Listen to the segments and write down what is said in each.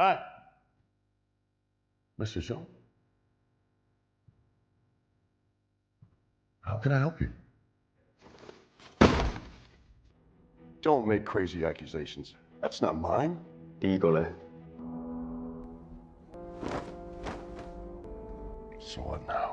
Hi. Mr. Zhang? How can I help you? Don't make crazy accusations. That's not mine. 第一个嘞， So what now?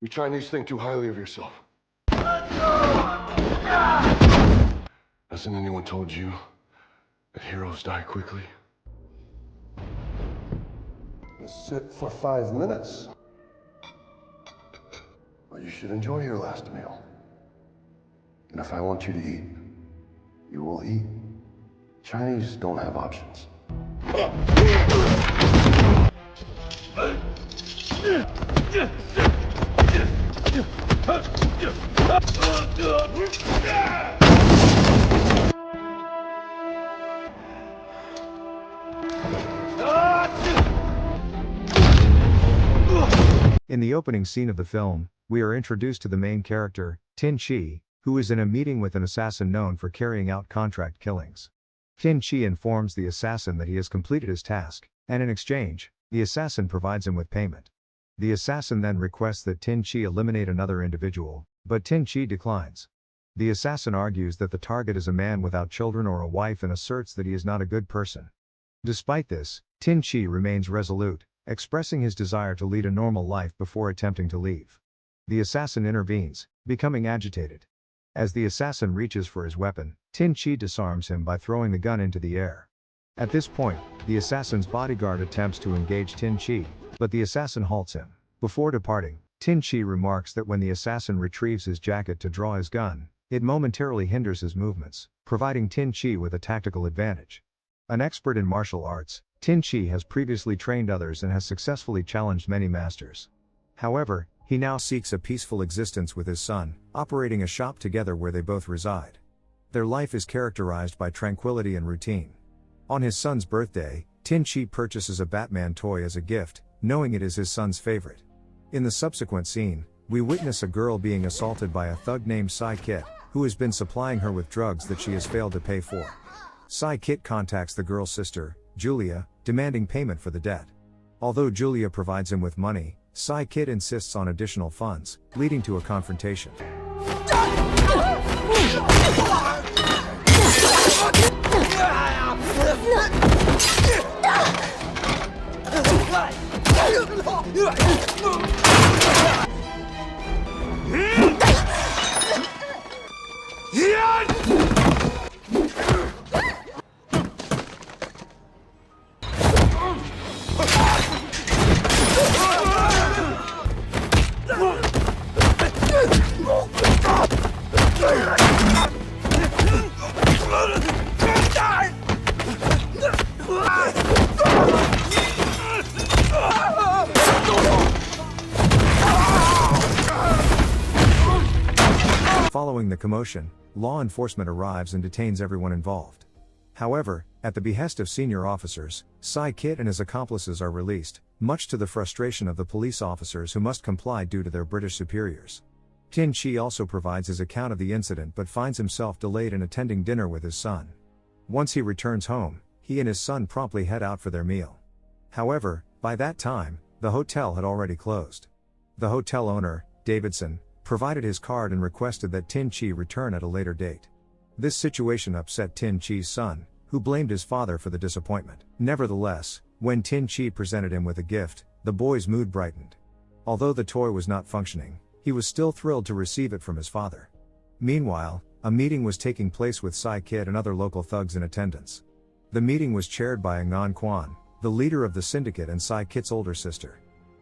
You Chinese think too highly of yourself. Hasn't anyone told you that heroes die quickly? Just sit for 5 minutes. Well, you should enjoy your last meal. And if I want you to eat, you will eat. Chinese don't have options. In the opening scene of the film, we are introduced to the main character, Tinchi, who is in a meeting with an assassin known for carrying out contract killings. Tinchi informs the assassin that he has completed his task, and in exchange, the assassin provides him with payment. The assassin then requests that Tinchi eliminate another individual, but Tinchi declines. The assassin argues that the target is a man without children or a wife and asserts that he is not a good person. Despite this, Tinchi remains resolute, expressing his desire to lead a normal life before attempting to leave. The assassin intervenes, becoming agitated. As the assassin reaches for his weapon, Tinchi disarms him by throwing the gun into the air. At this point, the assassin's bodyguard attempts to engage Tinchi, but the assassin halts him. Before departing, Tinchi remarks that when the assassin retrieves his jacket to draw his gun, it momentarily hinders his movements, providing Tinchi with a tactical advantage. An expert in martial arts, Tinchi has previously trained others and has successfully challenged many masters. However, he now seeks a peaceful existence with his son, operating a shop together where they both reside. Their life is characterized by tranquility and routine. On his son's birthday, Tinchi purchases a Batman toy as a gift, knowing it is his son's favorite. In the subsequent scene, we witness a girl being assaulted by a thug named Sai Kit, who has been supplying her with drugs that she has failed to pay for. Sai Kit contacts the girl's sister, Julia, demanding payment for the debt. Although Julia provides him with money, Sai Kit insists on additional funds, leading to a confrontation. Following the commotion, law enforcement arrives and detains everyone involved. However, at the behest of senior officers, Sai Kit and his accomplices are released, much to the frustration of the police officers who must comply due to their British superiors. Tinchi also provides his account of the incident but finds himself delayed in attending dinner with his son. Once he returns home, he and his son promptly head out for their meal. However, by that time, the hotel had already closed. The hotel owner, Davidson, provided his card and requested that Tinchi return at a later date. This situation upset Tinchi's son, who blamed his father for the disappointment. Nevertheless, when Tinchi presented him with a gift, the boy's mood brightened. Although the toy was not functioning, he was still thrilled to receive it from his father. Meanwhile, a meeting was taking place with Sai Kit and other local thugs in attendance. The meeting was chaired by Ngan Quan, the leader of the syndicate and Sai Kit's older sister.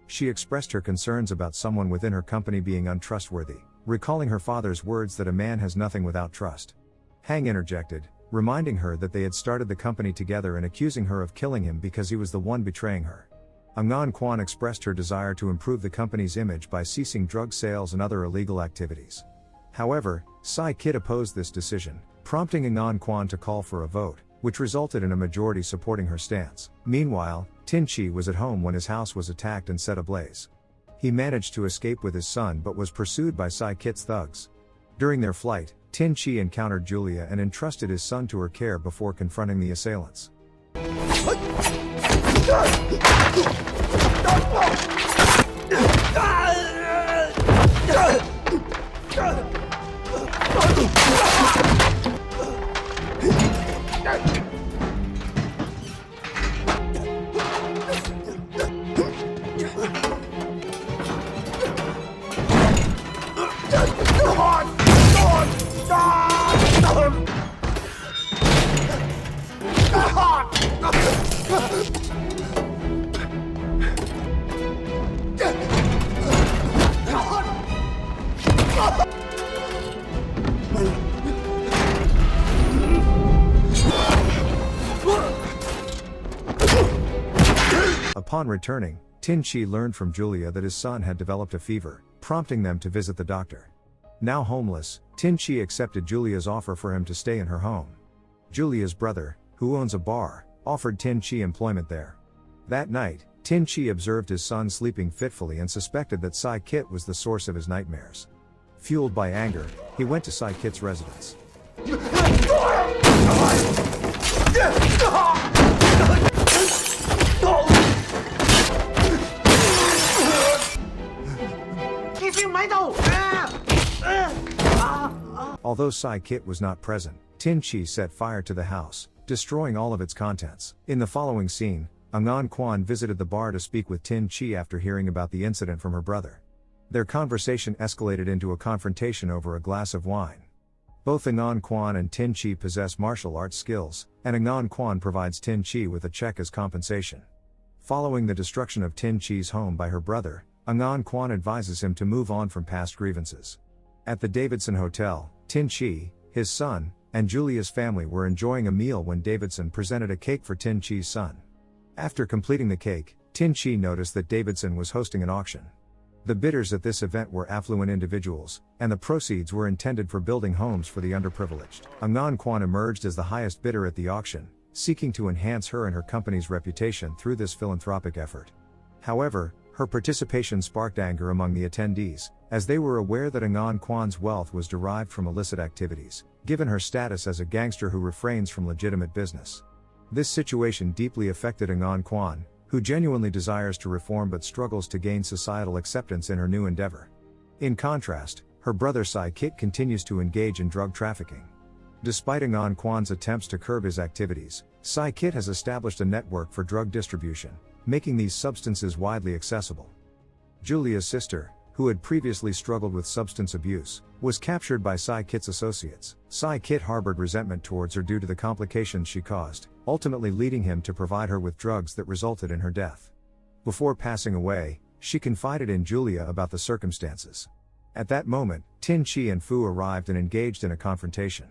She expressed her concerns about someone within her company being untrustworthy, recalling her father's words that a man has nothing without trust. Hang interjected, reminding her that they had started the company together and accusing her of killing him because he was the one betraying her. Ngan Quan expressed her desire to improve the company's image by ceasing drug sales and other illegal activities. However, Sai Kit opposed this decision, prompting Ngan Quan to call for a vote, which resulted in a majority supporting her stance. Meanwhile, Tinchi was at home when his house was attacked and set ablaze. He managed to escape with his son but was pursued by Sai Kit's thugs. During their flight, Tinchi encountered Julia and entrusted his son to her care before confronting the assailants. Upon returning, Tinchi learned from Julia that his son had developed a fever, prompting them to visit the doctor. Now homeless, Tinchi accepted Julia's offer for him to stay in her home. Julia's brother, who owns a bar, offered Tinchi employment there. That night, Tinchi observed his son sleeping fitfully and suspected that Sai Kit was the source of his nightmares. Fueled by anger, he went to Sai Kit's residence. Although Sai Kit was not present, Tinchi set fire to the house, destroying all of its contents. In the following scene, Ngan Quan visited the bar to speak with Tinchi after hearing about the incident from her brother. Their conversation escalated into a confrontation over a glass of wine. Both Ngan Quan and Tinchi possess martial arts skills, and Ngan Quan provides Tinchi with a check as compensation. Following the destruction of Tinchi's home by her brother, Ngan Quan advises him to move on from past grievances. At the Davidson Hotel, Tinchi, his son, and Julia's family were enjoying a meal when Davidson presented a cake for Tinchi's son. After completing the cake, Tinchi noticed that Davidson was hosting an auction. The bidders at this event were affluent individuals, and the proceeds were intended for building homes for the underprivileged. Ngan Quan emerged as the highest bidder at the auction, seeking to enhance her and her company's reputation through this philanthropic effort. However, her participation sparked anger among the attendees, as they were aware that Ngan Quan's wealth was derived from illicit activities, given her status as a gangster who refrains from legitimate business. This situation deeply affected Ngan Quan, who genuinely desires to reform but struggles to gain societal acceptance in her new endeavor. In contrast, her brother Sai Kit continues to engage in drug trafficking. Despite Ngan Quan's attempts to curb his activities, Sai Kit has established a network for drug distribution, making these substances widely accessible. Julia's sister, who had previously struggled with substance abuse, was captured by Sai Kit's associates. Sai Kit harbored resentment towards her due to the complications she caused, ultimately leading him to provide her with drugs that resulted in her death. Before passing away, she confided in Julia about the circumstances. At that moment, Tinchi and Fu arrived and engaged in a confrontation.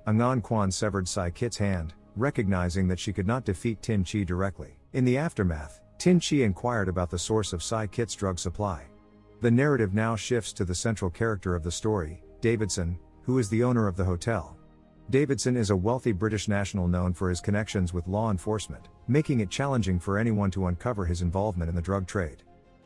Angan Kwan severed Sai Kit's hand, recognizing that she could not defeat Tinchi directly. In the aftermath, Tinchi inquired about the source of Sai Kit's drug supply. The narrative now shifts to the central character of the story, Davidson, who is the owner of the hotel. Davidson is a wealthy British national known for his connections with law enforcement, making it challenging for anyone to uncover his involvement in the drug trade.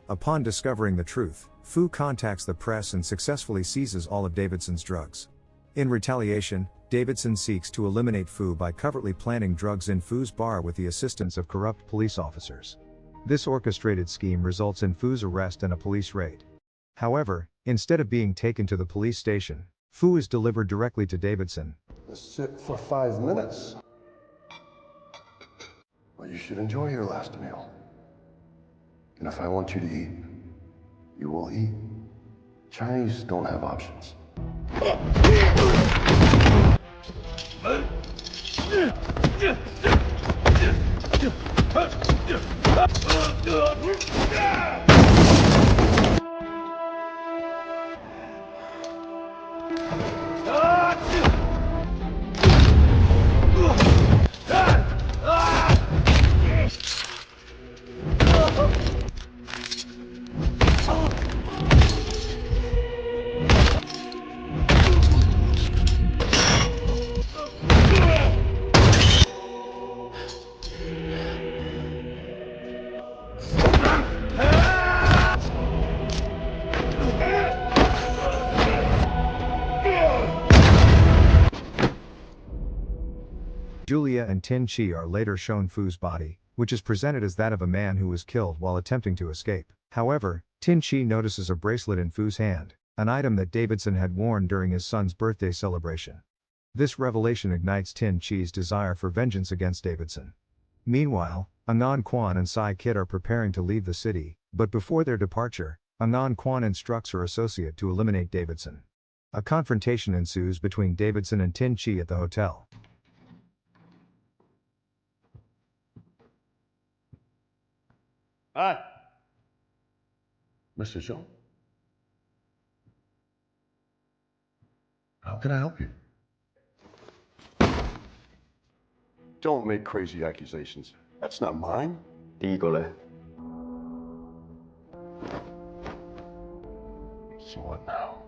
Upon discovering the truth, Fu contacts the press and successfully seizes all of Davidson's drugs. In retaliation, Davidson seeks to eliminate Fu by covertly planting drugs in Fu's bar with the assistance of corrupt police officers. This orchestrated scheme results in Fu's arrest and a police raid. However, instead of being taken to the police station, Fu is delivered directly to Davidson. Let's sit for 5 minutes. Well, you should enjoy your last meal. And if I want you to eat, you will eat. Chinese don't have options. Julia and Tinchi are later shown Fu's body, which is presented as that of a man who was killed while attempting to escape. However, Tinchi notices a bracelet in Fu's hand, an item that Davidson had worn during his son's birthday celebration. This revelation ignites Tinchi's desire for vengeance against Davidson. Meanwhile, Angan Kwan and Sai Kit are preparing to leave the city, but before their departure, Angan Kwan instructs her associate to eliminate Davidson. A confrontation ensues between Davidson and Tinchi at the hotel. Hi. Mr. Zhang? How can I help you? Don't make crazy accusations. That's not mine. 第一個呢 So what now?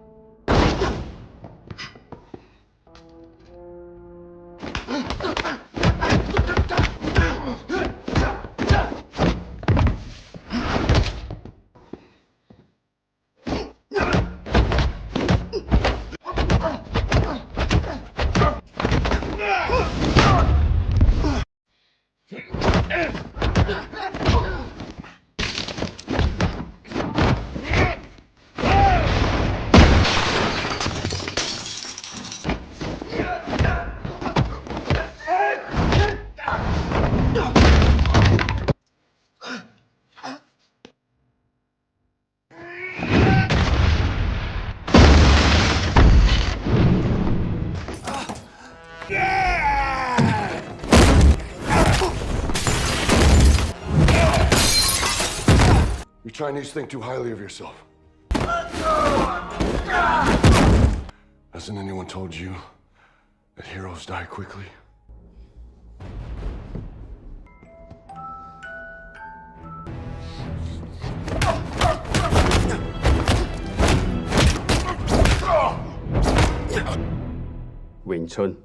You Chinese think too highly of yourself. Hasn't anyone told you that heroes die quickly? Wing Chun.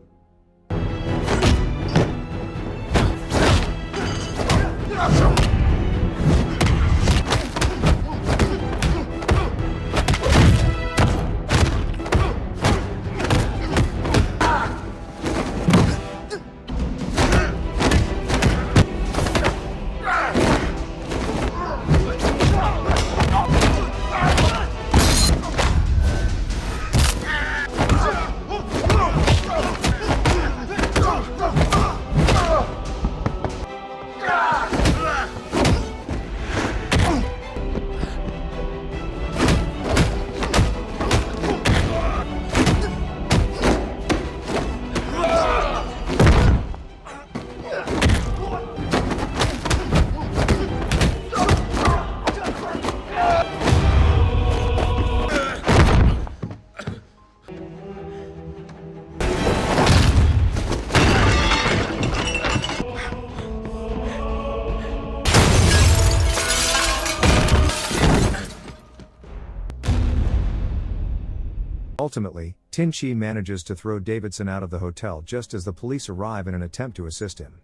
Ultimately, Tinchi manages to throw Davidson out of the hotel just as the police arrive in an attempt to assist him.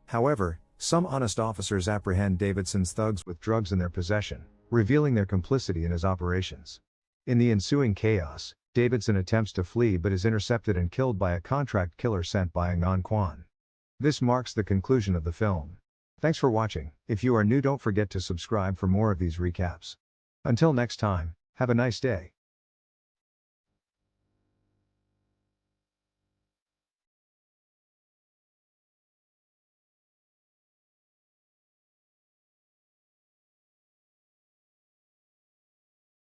However, some honest officers apprehend Davidson's thugs with drugs in their possession, revealing their complicity in his operations. In the ensuing chaos, Davidson attempts to flee but is intercepted and killed by a contract killer sent by Ngan Quan. This marks the conclusion of the film. Thanks for watching. If you are new, don't forget to subscribe for more of these recaps. Until next time, have a nice day.